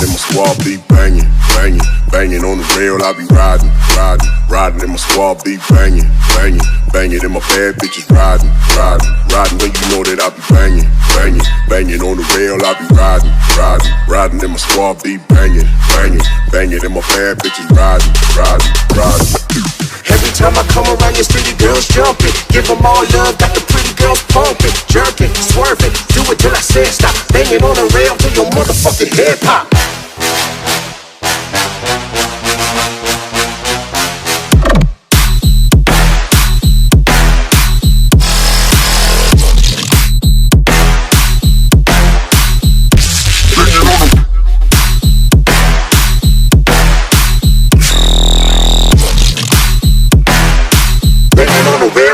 riding in my squad, be banging, banging, banging on the rail. I be riding, riding, riding in my squad, be banging, banging, banging in my bad bitches, riding, riding, riding when you know that I be banging, banging, banging on the rail. I be riding, riding, riding in my squad, be banging, banging, banging in my bad bitches, riding, riding, riding. Every time I come around your street, the girls jumping. Give them all love, got the pretty girls pumping, jerking, swerving. Do it till I say stop. Banging on the rail till your motherfucking head pop.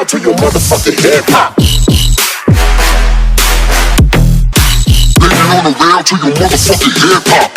To your motherfucking head pop. Banging on the rail till your motherfucking head pop.